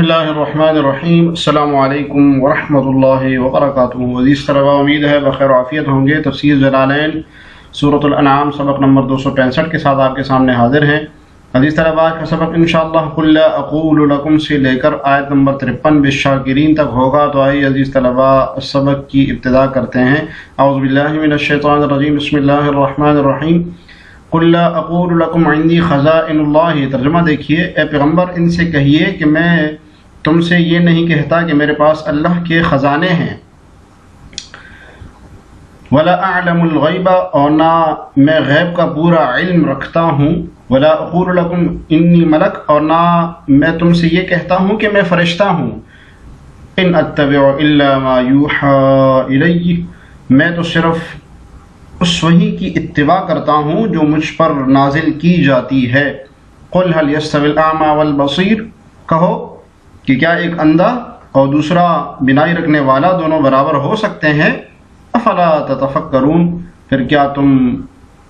اللہ الرحمن الرحیم۔ السلام علیکم ورحمۃ اللہ وبرکاتہ۔ عزیز طلبہ، امید ہے بخیر و عافیت ہوں گے۔ تفسیر جلالین سورۃ الانعام سبق نمبر 265 کے ساتھ آپ کے سامنے حاضر ہیں۔ عزیز طلبہ، کا سبق انشاءاللہ قل لا اقول لکم سے لے کر آیت نمبر 53 بالشاکرین تک ہوگا۔ تو آئیے عزیز طلبہ سبق کی ابتدا کرتے ہیں۔ اعوذ باللہ من الشیطان الرجیم، بسم اللہ الرحمن الرحیم۔ قل لا اقول لکم عندی خزائن اللہ۔ ترجمہ دیکھیے، اے پیغمبر ان سے کہیے کہ میں تم سے یہ نہیں کہتا کہ میرے پاس اللہ کے خزانے ہیں۔ ولا اعلم الغیب، اور نہ میں غیب کا پورا علم رکھتا ہوں۔ ولا اقول لکم انی ملک، اور نہ میں تم سے یہ کہتا ہوں کہ میں فرشتہ ہوں۔ ان اتبع الا ما یوحى الی، میں تو صرف اس وحی کی اتباع کرتا ہوں جو مجھ پر نازل کی جاتی ہے۔ قل هل يستوي الاعمى والبصير، کہو کہ کیا ایک اندھا اور دوسرا بینائی رکھنے والا دونوں برابر ہو سکتے ہیں؟ افلا تتفکرون، پھر کیا تم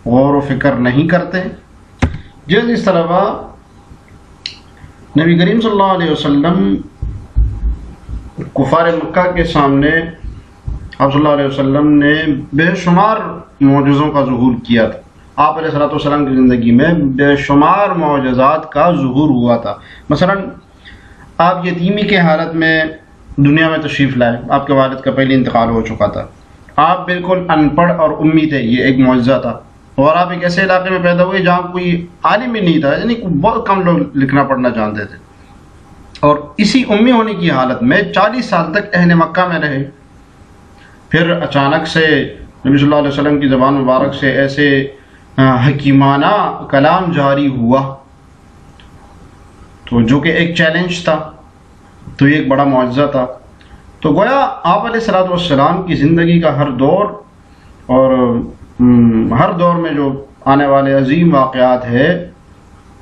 غور و فکر نہیں کرتے؟ جس طرح نبی کریم صلی اللہ علیہ وسلم کفار مکہ کے سامنے آپ صلی اللہ علیہ وسلم نے بے شمار معجزوں کا ظہور کیا تھا۔ آپ علیہ الصلوۃ والسلام کی زندگی میں بے شمار معجزات کا ظہور ہوا تھا۔ مثلا آپ یتیمی کے حالت میں دنیا میں تشریف لائے، آپ کے والد کا پہلے انتقال ہو چکا تھا، آپ بالکل ان پڑھ اور امی تھے، یہ ایک معجزہ تھا، اور آپ ایک ایسے علاقے میں پیدا ہوئے جہاں کوئی عالم ہی نہیں تھا، یعنی بہت کم لوگ لکھنا پڑھنا جانتے تھے، اور اسی امی ہونے کی حالت میں 40 سال تک اہل مکہ میں رہے۔ پھر اچانک سے نبی صلی اللہ علیہ وسلم کی زبان مبارک سے ایسے حکیمانہ کلام جاری ہوا، تو جو کہ ایک چیلنج تھا، تو یہ ایک بڑا معجزہ تھا۔ تو گویا آپ علیہ الصلوۃ والسلام کی زندگی کا ہر دور اور ہر دور میں جو آنے والے عظیم واقعات ہے،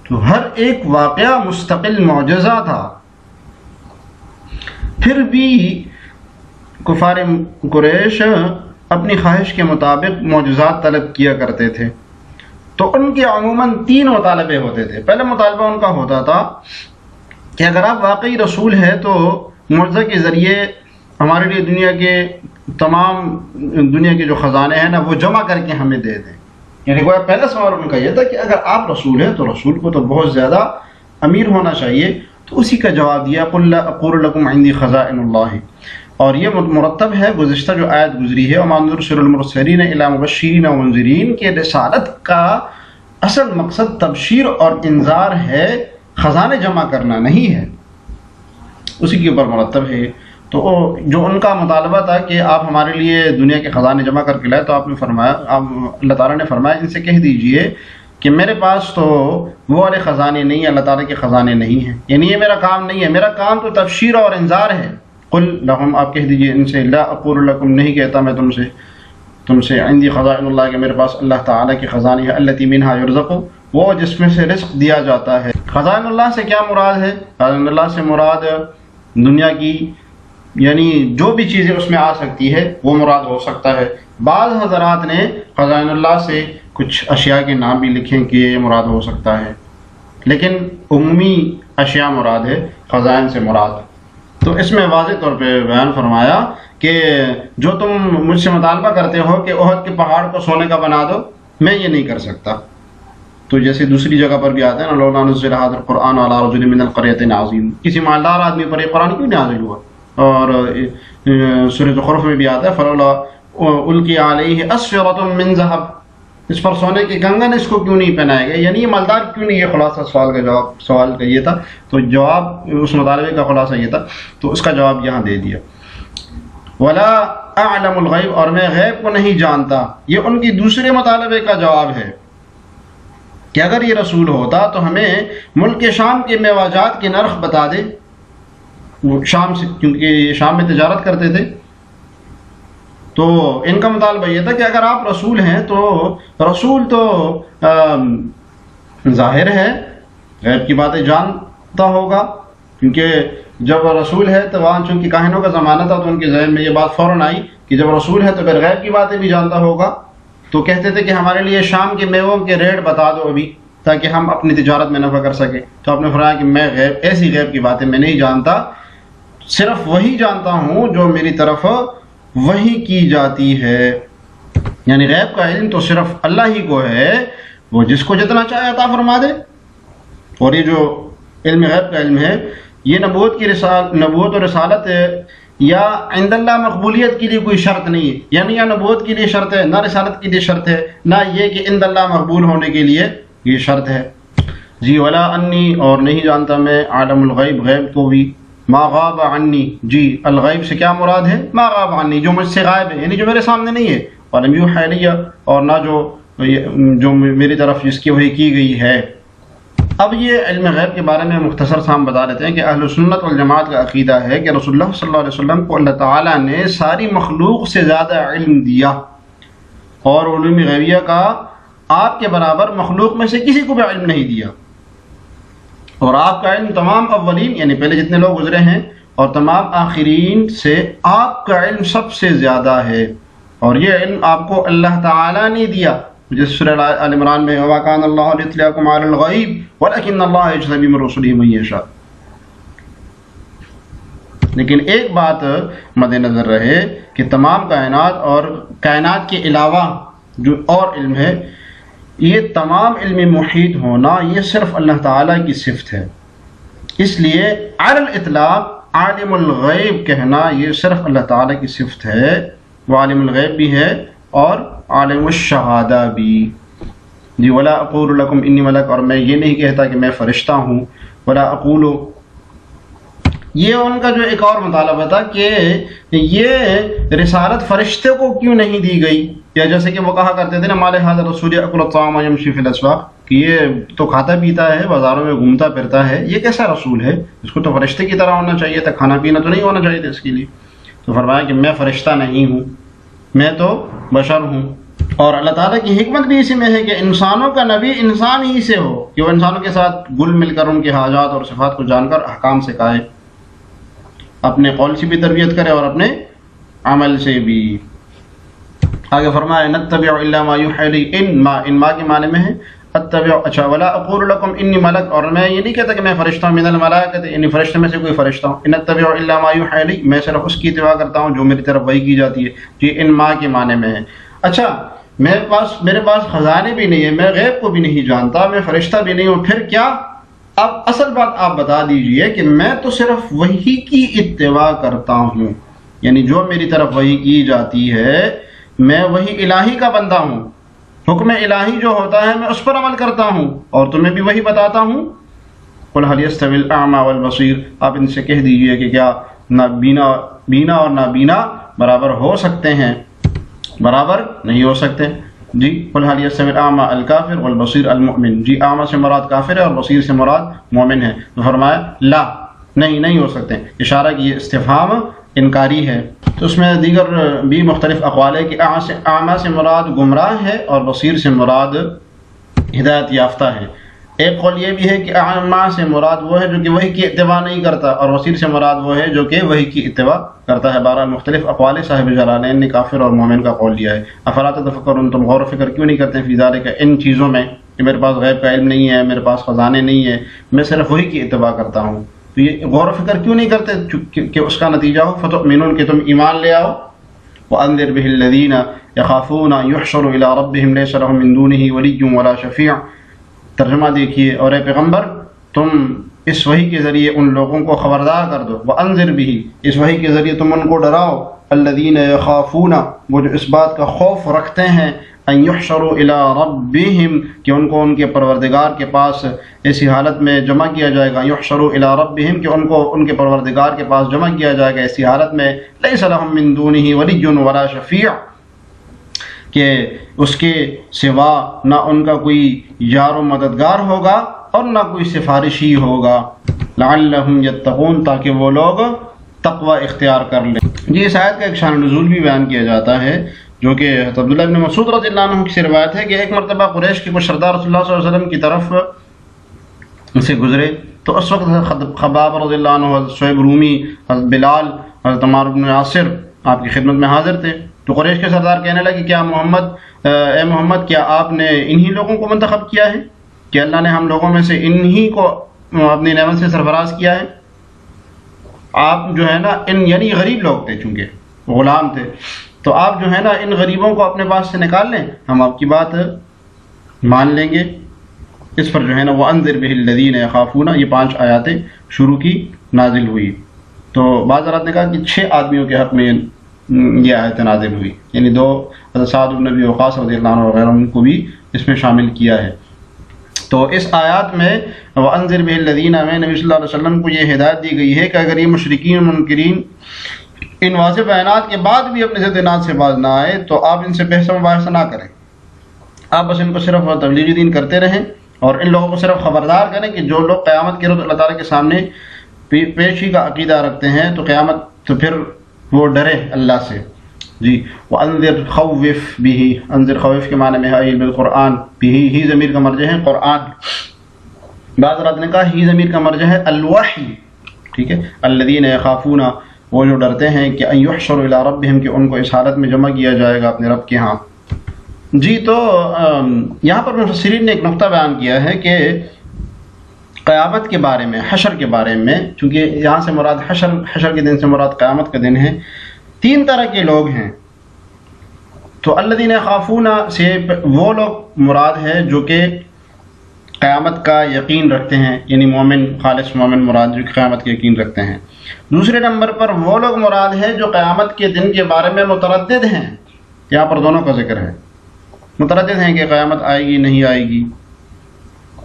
تو ہر ایک واقعہ مستقل معجزہ تھا۔ پھر بھی کفار قریش اپنی خواہش کے مطابق معجزات طلب کیا کرتے تھے، تو ان کے عموماً 3 مطالبے ہوتے تھے۔ پہلا مطالبہ ان کا ہوتا تھا کہ اگر آپ واقعی رسول ہیں تو معجزہ کے ذریعے ہمارے لیے دنیا کے جو خزانے ہیں نا وہ جمع کر کے ہمیں دے دیں۔ یعنی گویا پہلا سوال ان کا یہ تھا کہ اگر آپ رسول ہیں تو رسول کو تو بہت زیادہ امیر ہونا چاہیے، تو اسی کا جواب دیا قل لا اقول لکم عندی خزائن اللہ، اور یہ مرتب ہے گزشتہ جو آیت گزری ہے وما نرسل المرسلین الا مبشرین ومنذرین، کہ رسالت کا اصل مقصد تبشیر اور انذار ہے، خزانے جمع کرنا نہیں ہے، اسی کے اوپر مرتب ہے۔ تو جو ان کا مطالبہ تھا کہ آپ ہمارے لیے دنیا کے خزانے جمع کر کے لائے، تو آپ نے فرمایا، اللہ تعالیٰ نے فرمایا ان سے کہہ دیجئے کہ میرے پاس تو وہ والے خزانے نہیں ہیں، اللہ تعالیٰ کے خزانے نہیں ہیں، یعنی یہ میرا کام نہیں ہے، میرا کام تو تبشیر اور انذار ہے۔ قل لہم، آپ کہہ دیجئے ان سے، لا اقول لکم، نہیں کہتا میں تم سے عندی خزائن اللہ، کہ میرے پاس اللہ تعالیٰ کی خزانے ہیں، التی منہا یرزق، وہ جس میں سے رزق دیا جاتا ہے۔ خزائن اللہ سے کیا مراد ہے؟ خزائن اللہ سے مراد دنیا کی یعنی جو بھی چیزیں اس میں آ سکتی ہے وہ مراد ہو سکتا ہے۔ بعض حضرات نے خزائن اللہ سے کچھ اشیاء کے نام بھی لکھیں کہ یہ مراد ہو سکتا ہے، لیکن عمومی اشیاء مراد ہے، خزائن سے مراد۔ تو اس میں واضح طور پہ بیان فرمایا کہ جو تم مجھ سے مطالبہ کرتے ہو کہ احد کے پہاڑ کو سونے کا بنا دو، میں یہ نہیں کر سکتا۔ تو جیسے دوسری جگہ پر بھی آتا ہے نا، لولا نزل هذا القرآن على رجل من القريتين عظيم، کسی مالدار آدمی پر یہ قرآن کیوں نازل ہوا؟ اور سورۃ زخرف میں بھی آتا ہے فلولا القی علیہ اسورۃ من ذهب، اس پر سونے کے کنگن اس کو کیوں نہیں پہنائے گئے، یعنی یہ مالدار کیوں نہیں، یہ خلاصہ سوال کا یہ تھا۔ تو جواب اس مطالبے کا خلاصہ یہ تھا، تو اس کا جواب یہاں دے دیا۔ ولا اعلم الغیب، اور میں غیب کو نہیں جانتا، یہ ان کی دوسرے مطالبے کا جواب ہے کہ اگر یہ رسول ہوتا تو ہمیں ملک شام کے میوہ جات کے نرخ بتا دے، وہ شام سے، کیونکہ یہ شام میں تجارت کرتے تھے۔ تو ان کا مطالبہ یہ تھا کہ اگر آپ رسول ہیں تو رسول تو ظاہر ہے غیب کی باتیں جانتا ہوگا، کیونکہ جب رسول ہے تو وہاں چونکہ کاہنوں کا زمانہ تھا تو ان کے ذہن میں یہ بات فوراً آئی کہ جب رسول ہے تو پھر غیب کی باتیں بھی جانتا ہوگا۔ تو کہتے تھے کہ ہمارے لیے شام کے میووں کے ریٹ بتا دو ابھی، تاکہ ہم اپنی تجارت میں نفع کر سکیں. تو آپ نے فرمایا کہ میں غیب، ایسی غیب کی باتیں میں نہیں جانتا، صرف وہی جانتا ہوں جو میری طرف وہی کی جاتی ہے. یعنی غیب کا علم تو صرف اللہ ہی کو ہے، وہ جس کو جتنا چاہے عطا فرما دے. اور یہ جو علم غیب کا علم ہے یہ نبوت اور رسالت یا عند اللہ مقبولیت کے لیے کوئی شرط نہیں ہے، یعنی یا نبوت کے لیے شرط ہے، نہ رسالت کے لیے شرط ہے، نہ یہ کہ عند اللہ مقبول ہونے کے لیے یہ شرط ہے. جی ولا انی، اور نہیں جانتا میں عالم الغیب، غیب کو بھی. ما غاب عنی، جی الغیب سے کیا مراد ہے؟ ما غاب عنی، جو مجھ سے غائب ہے، یعنی جو میرے سامنے نہیں ہے. ولم یوحی الی، اور نہ جو میری طرف جس کی وحی کی گئی ہے. اب یہ علم غیب کے بارے میں مختصر سا ہم بتا دیتے ہیں کہ اہل سنت والجماعت کا عقیدہ ہے کہ رسول اللہ صلی اللہ علیہ وسلم کو اللہ تعالیٰ نے ساری مخلوق سے زیادہ علم دیا، اور علوم غیبیہ کا آپ کے برابر مخلوق میں سے کسی کو بھی علم نہیں دیا. اور آپ کا علم تمام اولین، یعنی پہلے جتنے لوگ گزرے ہیں، اور تمام آخرین سے آپ کا علم سب سے زیادہ ہے. اور یہ علم آپ کو اللہ تعالیٰ نے دیا، جس سورہ آل عمران میں وَمَا كَانَ اللَّهُ لِيُطْلِعَكُمْ عَلَى الْغَيْبِ وَلَكِنَّ اللَّهَ يَجْتَبِي مِن رُّسُلِهِ مَن يَشَاءُ. لیکن ایک بات مد نظر رہے کہ تمام کائنات اور کائنات کے علاوہ جو اور علم ہے، یہ تمام علم محیط ہونا یہ صرف اللہ تعالیٰ کی صفت ہے. اس لیے علی الاطلاق عالم الغیب کہنا یہ صرف اللہ تعالیٰ کی صفت ہے. وہ عالم الغیب بھی ہے اور عالم الشہادہ بھی. جی ولا اقول لکم انی ملک، اور میں یہ نہیں کہتا کہ میں فرشتہ ہوں. ولا اقول، یہ ان کا جو ایک اور مطالبہ تھا کہ یہ رسالت فرشتے کو کیوں نہیں دی گئی، یا جیسے کہ وہ کہا کرتے تھے نا مال ھذا الرسول یاکل الطعام ویمشی فی الاسواق، کہ یہ تو کھاتا پیتا ہے، بازاروں میں گھومتا پھرتا ہے، یہ کیسا رسول ہے؟ اس کو تو فرشتے کی طرح ہونا چاہیے تھا، کھانا پینا تو نہیں ہونا چاہیے تھا اس کے لیے. تو فرمایا کہ میں فرشتہ نہیں ہوں، میں تو بشر ہوں. اور اللہ تعالیٰ کی حکمت بھی اسی میں ہے کہ انسانوں کا نبی انسان ہی سے ہو، کہ وہ انسانوں کے ساتھ گل مل کر ان کے حاجات اور صفات کو جان کر احکام سکھائے، اپنے قول سے بھی تربیت کرے اور اپنے عمل سے بھی. آگے فرمایا نتبع الا ما یوحی الی، ان ما کے معنی میں ہے اتبع. اچھا ولا اقول لکم انی ملک، اور میں یہ نہیں کہتا کہ میں فرشتہ ہوں، من الملائکۃ، یعنی فرشتے میں سے کوئی فرشتہ ہوں. ان اتبع الا ما یوحی الی، میں صرف اس کی اتباع کرتا ہوں جو میری طرف وحی کی جاتی ہے. جی ان ما کے معنی میں ہے. اچھا میرے پاس خزانے بھی نہیں ہے، میں غیب کو بھی نہیں جانتا، میں فرشتہ بھی نہیں ہوں، پھر کیا؟ اب اصل بات آپ بتا دیجئے کہ میں تو صرف وحی کی اتباع کرتا ہوں، یعنی جو میری طرف وحی کی جاتی ہے میں وہی الہی کا بندہ ہوں. حکم الہی جو ہوتا ہے میں اس پر عمل کرتا ہوں، اور تمہیں بھی وہی بتاتا ہوں. قل هل يستوي الاعمى والبصير، آپ ان سے کہہ دیجئے کہ کیا بینا اور نابینا برابر ہو سکتے ہیں؟ برابر نہیں ہو سکتے. جی قل هل يستوي الاعمى الكافر والبصير المؤمن، جی اعمى سے مراد کافر ہے اور بصیر سے مراد مومن ہے. تو فرمایا لا، نہیں ہو سکتے. اشارہ کی یہ استفہام انکاری ہے. تو اس میں دیگر بھی مختلف اقوال ہے کہ اعمى سے مراد گمراہ ہے اور بصیر سے مراد ہدایت یافتہ ہے. ایک قول یہ بھی ہے کہ اعمى سے مراد وہ ہے جو کہ وحی کی اتباع نہیں کرتا، اور بصیر سے مراد وہ ہے جو کہ وحی کی اتباع کرتا ہے. بہرحال مختلف اقوال صاحب جلالین نے کافر اور مومن کا قول لیا ہے. افلا تتفکرون، تم غور و فکر کیوں نہیں کرتے فی ذالک، ان چیزوں میں کہ میرے پاس غیب کا علم نہیں ہے، میرے پاس خزانے نہیں ہے، میں صرف وحی کی اتباع کرتا ہوں. تو یہ غور و فکر کیوں نہیں کرتے کہ اس کا نتیجہ ہو فتؤمنون، کہ تم ایمان لے آؤ. وانذر به الذین یخافون یحشروا الی ربهم لیس لهم من دونه ولی ولا شفیع. ترجمہ دیکھیے، اور اے پیغمبر تم اس وحی کے ذریعے ان لوگوں کو خبردار کر دو. وانذر به، اس وحی کے ذریعے تم ان کو ڈراؤ. الذین یخافون، وہ جو اس بات کا خوف رکھتے ہیں، ان یحشروا الی ربهم، کہ ان کو ان کے پروردگار کے پاس ایسی حالت میں جمع کیا جائے گا. یحشروا الی ربهم، کہ ان کو ان کے پروردگار کے پاس جمع کیا جائے گا ایسی حالت میں لیس لهم من دونه ولی ولا شفیع، کہ اس کے سوا نہ ان کا کوئی یار و مددگار ہوگا اور نہ کوئی سفارشی ہوگا. لعلهم یتقون، تاکہ وہ لوگ تقوی اختیار کر لیں. جی اس آیت کا ایک شان نزول بھی بیان کیا جاتا ہے، جو کہ عبداللہ بن مسعود رضی اللہ عنہ کی روایت ہے کہ ایک مرتبہ قریش کے کچھ سردار رسول اللہ صلی اللہ علیہ وسلم کی طرف سے گزرے، تو اس وقت خباب رضی اللہ عنہ، حضرت شعیب رومی، حضرت بلال، حضرت عمار بن یاسر آپ کی خدمت میں حاضر تھے. تو قریش کے سردار کہنے لگے کیا اے محمد کیا آپ نے انہی لوگوں کو منتخب کیا ہے؟ کہ اللہ نے ہم لوگوں میں سے انہی کو اپنی نعمت سے سرفراز کیا ہے. آپ جو ہے نا یعنی غریب لوگ تھے، چونکہ غلام تھے، تو آپ جو ہے نا ان غریبوں کو اپنے پاس سے نکال لیں، ہم آپ کی بات مان لیں گے. اس پر جو ہے نا وَأَنذِرْ بِهِ الَّذِينَ يَخَافُونَ، یہ 5 آیاتیں شروع کی نازل ہوئی. تو بعض حضرات نے کہا کہ 6 آدمیوں کے حق میں یہ آیت نازل ہوئی، یعنی 2 حضرت سعد بن ابی وقاص رضی اللہ عنہ وغیرہ ان کو بھی اس میں شامل کیا ہے. تو اس آیات میں وَأَنذِرْ بِهِ الَّذِينَ میں نبی صلی اللہ علیہ وسلم کو یہ ہدایت دی گئی ہے کہ اگر یہ مشرکین منکرین ان واضح بیانات کے بعد بھی اپنے ضد اناد سے باز نہ آئے تو آپ ان سے بحث و مباحثہ نہ کریں، آپ بس ان کو صرف تبلیغ دین کرتے رہیں اور ان لوگوں کو صرف خبردار کریں کہ جو لوگ قیامت کے روز اللہ تعالیٰ کے سامنے پیشی کا عقیدہ رکھتے ہیں تو قیامت تو پھر وہ ڈرے اللہ سے. جی وَأَنذِرْ خَوِّفْ بِهِ، انذر خوف کے معنی میں ہے بالقرآن، بِهِ ہی ضمیر کا مرجع ہے قرآن. بعض حضرات نے کہا ہی ضمیر کا مرجع ہے الوحی، ٹھیک ہے. الذین یخافون، وہ جو ڈرتے ہیں کہ ان یحشروا الی ربہم، کہ ان کو اس حالت میں جمع کیا جائے گا اپنے رب کے ہاں. جی تو یہاں پر مفسرین نے ایک نقطہ بیان کیا ہے کہ قیامت کے بارے میں، حشر کے بارے میں، چونکہ یہاں سے مراد حشر کے دن سے مراد قیامت کا دن ہے. 3 طرح کے لوگ ہیں. تو الذین یخافون سے وہ لوگ مراد ہے جو کہ قیامت کا یقین رکھتے ہیں، یعنی مومن، خالص مومن مراد جو کہ قیامت کا یقین رکھتے ہیں. دوسرے نمبر پر وہ لوگ مراد ہے جو قیامت کے دن کے بارے میں متردد ہیں. یہاں پر دونوں کا ذکر ہے، متردد ہیں کہ قیامت آئے گی نہیں آئے گی،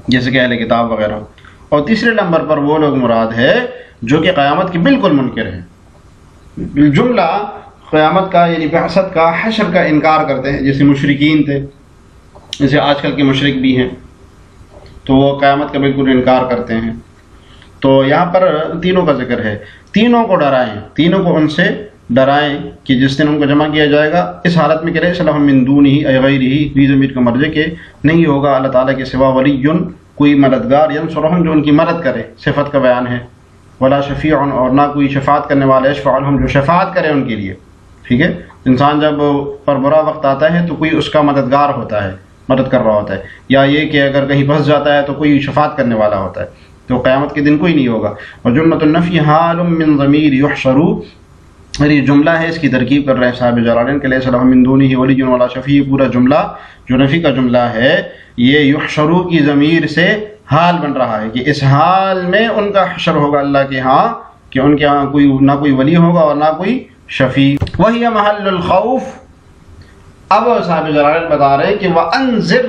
جیسے کہ اہل کتاب وغیرہ. اور تیسرے نمبر پر وہ لوگ مراد ہے جو کہ قیامت کے بالکل منکر ہیں، جملہ قیامت کا یعنی بعثت کا، حشر کا انکار کرتے ہیں، جیسے مشرکین تھے، جیسے آج کل کے مشرک بھی ہیں، تو وہ قیامت کا بالکل انکار کرتے ہیں. تو یہاں پر تینوں کا ذکر ہے. تینوں کو ڈرائیں، تینوں کو ان سے ڈرائیں کہ جس دن ان کو جمع کیا جائے گا اس حالت میں کہ لیس لہم من دونہ ای غیرہ، فی ضمیر کا مرجع کہ نہیں ہوگا اللہ تعالیٰ کے سوا ولی، کوئی مددگار، ینصرہم جو ان کی مدد کرے، صفت کا بیان ہے. ولا شفیع، اور نہ کوئی شفاعت کرنے والا، یشفع لہم جو شفاعت کرے ان کے لیے. ٹھیک ہے، انسان جب پر برا وقت آتا ہے تو کوئی اس کا مددگار ہوتا ہے، مدد کر رہا ہوتا ہے، یا یہ کہ اگر کہیں پھنس جاتا ہے تو کوئی شفاعت کرنے والا ہوتا ہے. تو قیامت کے دن کوئی نہیں ہوگا. اور جملۃ النفی حال من ضمیر یحشروا، یہ جملہ ہے، اس کی ترکیب کر رہے ہیں صاحب جلالین کہ لیس لہم من دونہ ولی ولا شفیع. پورا جملہ جو نفی کا جملہ ہے یہ یحشروا کی ضمیر سے حال بن رہا ہے کہ اس حال میں ان کا حشر ہوگا اللہ کے ہاں، کہ ان کے ہاں نہ کوئی ولی ہوگا اور نہ کوئی شفیع. وہی محل الخوف. اب صاحب جلالین بتا رہے کہ وَأَنذِرْ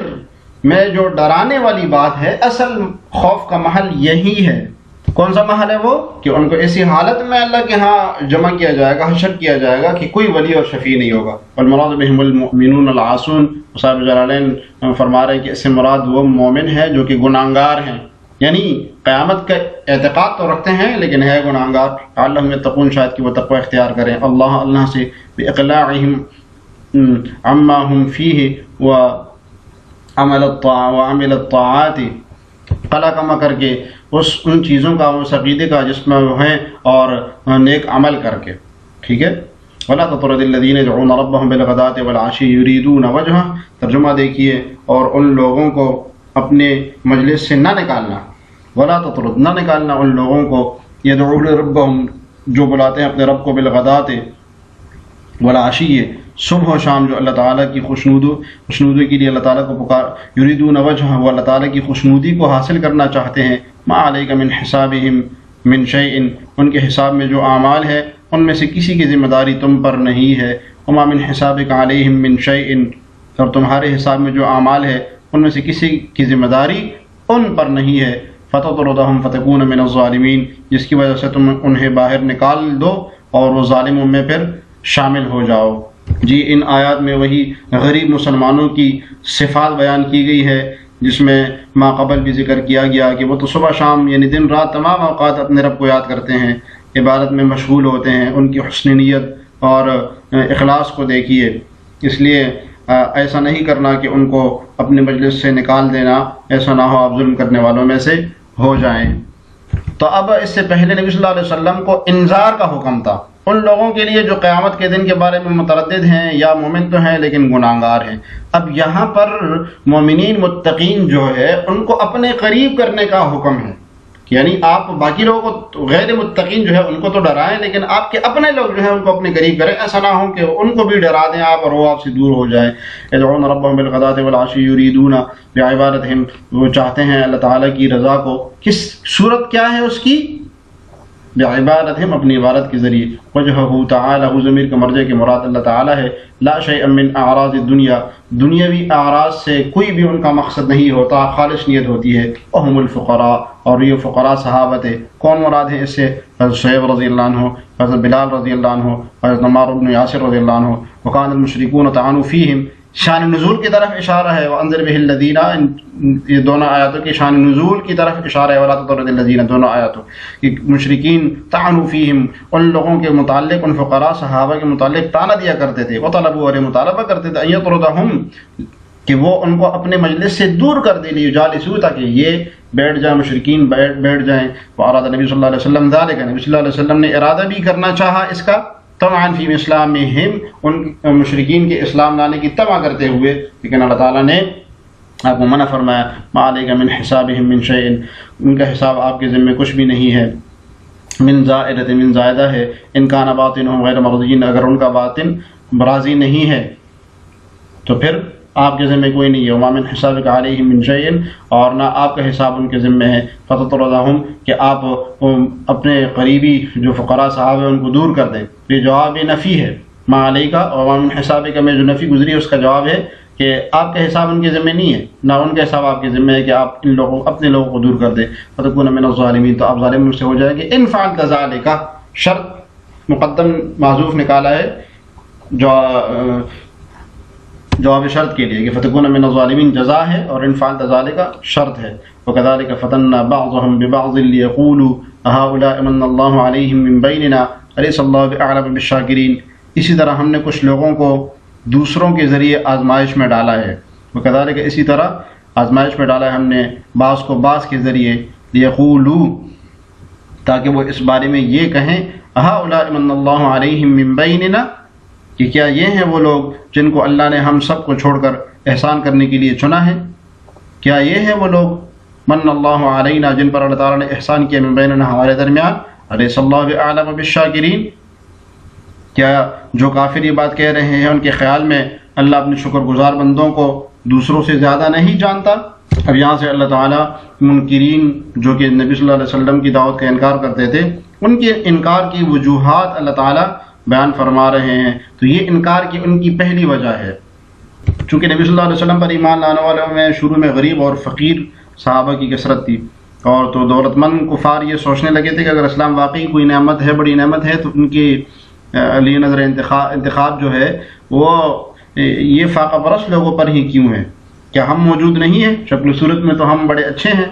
میں جو ڈرانے والی بات ہے، اصل خوف کا محل یہی ہے. کون سا محل ہے وہ؟ کہ ان کو ایسی حالت میں اللہ کے ہاں جمع کیا جائے گا، حشر کیا جائے گا کہ کوئی ولی اور شفیع نہیں ہوگا. والمراد بہم المؤمنون العاصون. صاحب جلالین فرما رہے ہیں کہ اس سے مراد وہ مومن ہے جو کہ گناہگار ہیں، یعنی قیامت کا اعتقاد تو رکھتے ہیں لیکن ہے گناہگار. لعلہم یتقون، شاید کہ وہ تقوی اختیار کریں اللہ سے، باقلاعہم عما ہم فیہ وعمل الطاعات، قلع کما کر کے ان چیزوں کا، اس عقیدے کا جس میں وہ ہیں، اور نیک عمل کر کے. ٹھیک ہے. ولا تطرد الذین يدعون ربهم بالغداة والعشی یریدون وجہہ. ترجمہ دیکھیے، اور ان لوگوں کو اپنے مجلس سے نہ نکالنا، ولا تطرد، نہ نکالنا ان لوگوں کو، يدعون ربهم جو بلاتے ہیں اپنے رب کو، بالغداة والعشی، صبح و شام، جو اللہ تعالیٰ کی خوشنودی کے لیے اللہ تعالیٰ کو پکار، یریدون وجہ، وہ اللہ تعالیٰ کی خوشنودی کو حاصل کرنا چاہتے ہیں. ما علیک من حسابہم من شیء، ان کے حساب میں جو اعمال ہے ان میں سے کسی کی ذمہ داری تم پر نہیں ہے. وما من حسابک علیہم من شیء، اور تمہارے حساب میں جو اعمال ہے ان میں سے کسی کی ذمہ داری ان پر نہیں ہے. فتطردہم فتکون من الظالمین، جس کی وجہ سے تم انہیں باہر نکال دو اور وہ ظالموں میں پھر شامل ہو جاؤ. جی ان آیات میں وہی غریب مسلمانوں کی صفات بیان کی گئی ہے جس میں ما قبل بھی ذکر کیا گیا کہ وہ تو صبح شام یعنی دن رات تمام اوقات اپنے رب کو یاد کرتے ہیں، عبادت میں مشغول ہوتے ہیں. ان کی حسن نیت اور اخلاص کو دیکھیے. اس لیے ایسا نہیں کرنا کہ ان کو اپنے مجلس سے نکال دینا، ایسا نہ ہو آپ ظلم کرنے والوں میں سے ہو جائیں. تو اب اس سے پہلے نبی صلی اللہ علیہ وسلم کو انذار کا حکم تھا، ان لوگوں کے لیے جو قیامت کے دن کے بارے میں متردد ہیں یا مومن تو ہیں لیکن گناہگار ہیں۔ اب یہاں پر مومنین متقین جو ہے ان کو اپنے قریب کرنے کا حکم ہے، یعنی آپ باقی لوگوں کو، غیر متقین جو ہے ان کو تو ڈرائیں، لیکن آپ کے اپنے لوگ جو ہیں ان کو اپنے قریب کریں، ایسا نہ ہو کہ ان کو بھی ڈرا دیں آپ اور وہ آپ سے دور ہو جائیں۔ یدعون ربهم بالغداۃ والعشی یریدون بعبادتہم، وہ چاہتے ہیں اللہ تعالیٰ کی رضا کو، کس صورت کیا ہے اس کی؟ بعبادتہم، اپنی عبادت کے ذریعے۔ وجہہ تعالی، ضمیر کا مرجع کے مراد اللہ تعالیٰ ہے۔ لا شیء من اعراض الدنیا، دنیاوی اعراض سے کوئی بھی ان کا مقصد نہیں ہوتا، خالص نیت ہوتی ہے۔ وہم الفقراء، اور یہ فقراء صحابت ہے۔ کون مراد ہے اس سے؟ حضرت صہیب رضی اللہ عنہ، حضرت بلال رضی اللہ عنہ، حضرت عمار بن یاسر رضی اللہ عنہ۔ وکان المشرکون طعنوا فیہم، شان نزول کی طرف اشارہ ہے۔ وانذر به الذین، یہ دونوں آیاتوں کی شان نزول کی طرف اشارہ ہے۔ ولا تطرد الذین، دونوں آیاتوں کہ مشرکین طعنوا فیہم، ان لوگوں کے متعلق، ان فقراء صحابہ کے متعلق طعنہ دیا کرتے تھے۔ وطلبوا، اور مطالبہ کرتے تھے، ان یطردہم، کہ وہ ان کو اپنے مجلس سے دور کر دے، لیجالسوا، تاکہ یہ بیٹھ جائیں، مشرکین بیٹھ جائیں۔ واراد نبی صلی اللہ علیہ وسلم ذالک، نبی صلی اللہ علیہ وسلم نے ارادہ بھی کرنا چاہا اس کا، طمعا فی اسلامہم، ان مشرکین کے اسلام لانے کی طمع کرتے ہوئے، لیکن اللہ تعالیٰ نے آپ کو منع فرمایا۔ ما علیک من حسابہم من شیء، ان کا حساب آپ کے ذمہ کچھ بھی نہیں ہے۔ من زائدۃ، من زائدہ ہے۔ ان کان باطنہم غیر مغضین، اگر ان کا باطن راضی نہیں ہے تو پھر آپ کے ذمہ کوئی نہیں ہے۔ وما من حسابک علیہم من شیء، اور نہ آپ کا حساب ان کے ذمہ ہے۔ فتطردہم، کہ آپ اپنے قریبی جو فقراء صحابہ ہیں ان کو دور کر دیں۔ یہ جواب نفی ہے، ما علیک اور وما من حسابک میں جو نفی گزری ہے اس کا جواب ہے کہ آپ کا حساب ان کے ذمہ نہیں ہے، نہ ان کا حساب آپ کے ذمہ ہے کہ آپ ان لوگوں، اپنے لوگوں کو دور کر دیں۔ فتکون من الظالمین، تو آپ ظالموں سے ہو جائیں گے۔ ان فعلت ذلک، شرط مقدم معذوف نکالا ہے جواب شرط کے لیے، کہ فتکون من الظالمین جزا ہے اور ان فعلت ذلک شرط ہے۔ وکذلک فتنا بعضهم ببعض لیقولوا اہؤلاء من اللہ علیہم من بیننا الیس اللہ باعلم بالشاکرین، اسی طرح ہم نے کچھ لوگوں کو دوسروں کے ذریعے آزمائش میں ڈالا ہے۔ وکذلک، اسی طرح آزمائش میں ڈالا ہے ہم نے بعض کو بعض کے ذریعے، لیقولوا، تاکہ وہ اس بارے میں یہ کہیں، اہؤلاء من اللہ علیہم من بیننا، کہ کیا یہ ہیں وہ لوگ جن کو اللہ نے ہم سب کو چھوڑ کر احسان کرنے کے لیے چنا ہے؟ کیا یہ ہیں وہ لوگ من اللہ علینا، جن پر اللہ تعالیٰ نے احسان کیا، من بیننا، ہمارے درمیان، الیس اللہ باعلم بالشاکرین، کیا جو کافر یہ بات کہہ رہے ہیں ان کے خیال میں اللہ اپنے شکر گزار بندوں کو دوسروں سے زیادہ نہیں جانتا؟ اب یہاں سے اللہ تعالیٰ منکرین جو کہ نبی صلی اللہ علیہ وسلم کی دعوت کا انکار کرتے تھے، ان کے انکار کی وجوہات اللہ تعالیٰ بیان فرما رہے ہیں۔ تو یہ انکار کی ان کی پہلی وجہ ہے، چونکہ نبی صلی اللہ علیہ وسلم پر ایمان لانے والوں میں شروع میں غریب اور فقیر صحابہ کی کثرت تھی، اور تو دولت مند کفار یہ سوچنے لگے تھے کہ اگر اسلام واقعی کوئی نعمت ہے، بڑی نعمت ہے، تو ان کی علی نظر انتخاب جو ہے وہ یہ فاقہ پرست لوگوں پر ہی کیوں ہے؟ کیا ہم موجود نہیں ہیں؟ شکل صورت میں تو ہم بڑے اچھے ہیں۔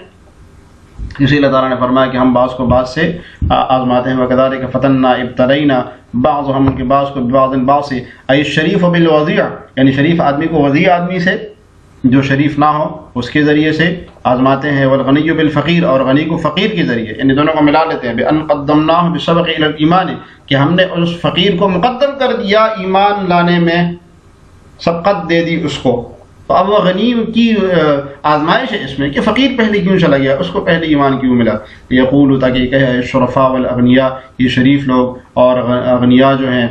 اسی اللہ تعالیٰ نے فرمایا کہ ہم بعض کو بعض سے آزماتے ہیں۔ وَكَذَلِكَ فَتَنَّا ابْتَلَيْنَا بَعْضَهُمْ، کے بعض کو بعض بعض سے، اَيْ الشَّرِيفُ بِالْوَضِيعِ، یعنی شریف آدمی کو وضیع آدمی سے، جو شریف نہ ہو اس کے ذریعے سے آزماتے ہیں۔ وَالْغَنِيُّ بِالْفَقِيرِ، اور غنی کو فقیر کے ذریعے، یعنی دونوں کو ملا لیتے ہیں۔ بِأَنْ قَدَّمْنَاهُ بِالسَّبْقِ إِلَى الْإِيمَانِ، کہ ہم نے اس فقیر کو مقدم کر دیا ایمان لانے میں، سبقت دے دی اس کو۔ تو اب وہ غنی کی آزمائش ہے اس میں کہ فقیر پہلے کیوں چلا گیا، اس کو پہلے ایمان کیوں ملا۔ یقول، تاکہ یہ کہے الشرفاء والاغنیاء، یہ شریف لوگ اور اغنیاء جو ہیں،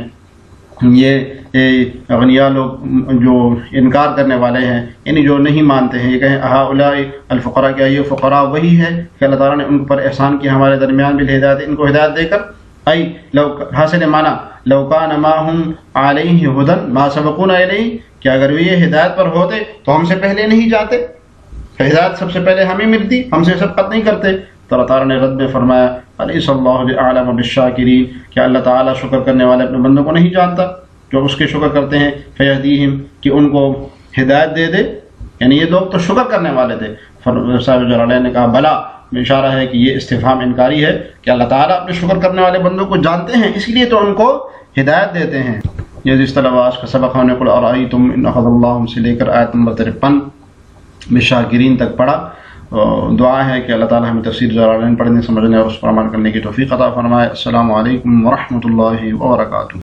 یہ اغنیاء لوگ جو انکار کرنے والے ہیں، یعنی جو نہیں مانتے ہیں، یہ کہیں ہؤلاء الفقراء، کیا یہ فقراء وہی ہے کہ اللہ تعالیٰ نے ان پر احسان کیا ہمارے درمیان بالہدایت، ان کو ہدایت دے کر۔ ای لو، حاصل معنی لو کان ما ہم علیہ ہدی ما سبقونا الیہ، کہ اگر یہ ہدایت پر ہوتے تو ہم سے پہلے نہیں جاتے، ہدایت سب سے پہلے ہمیں ملتی، ہم سے سبقت نہیں کرتے۔ تو اللہ تعالیٰ نے رد میں فرمایا الیس اللہ باعلم بالشاکرین، کہ اللہ تعالیٰ شکر کرنے والے اپنے بندوں کو نہیں جانتا جو اس کے شکر کرتے ہیں۔ فیہدیہم، کہ ان کو ہدایت دے دے، یعنی یہ لوگ تو شکر کرنے والے تھے۔ صاحب جلالین نے کہا بلا، میں اشارہ ہے کہ یہ استفہام انکاری ہے کہ اللہ تعالیٰ اپنے شکر کرنے والے بندوں کو جانتے ہیں، اس لیے تو ان کو ہدایت دیتے ہیں۔ یہ جس طرح آج کا سبق ہونے قل ارأیتم ان اخذ اللہ سے لے کر آیت نمبر 53 بشاکرین تک پڑھا۔ دعا ہے کہ اللہ تعالی ہمیں تفسیر جلالین پڑھنے سمجھنے اور اس پر عمل کرنے کی توفیق عطا فرمائے۔ السلام علیکم ورحمۃ اللہ وبرکاتہ۔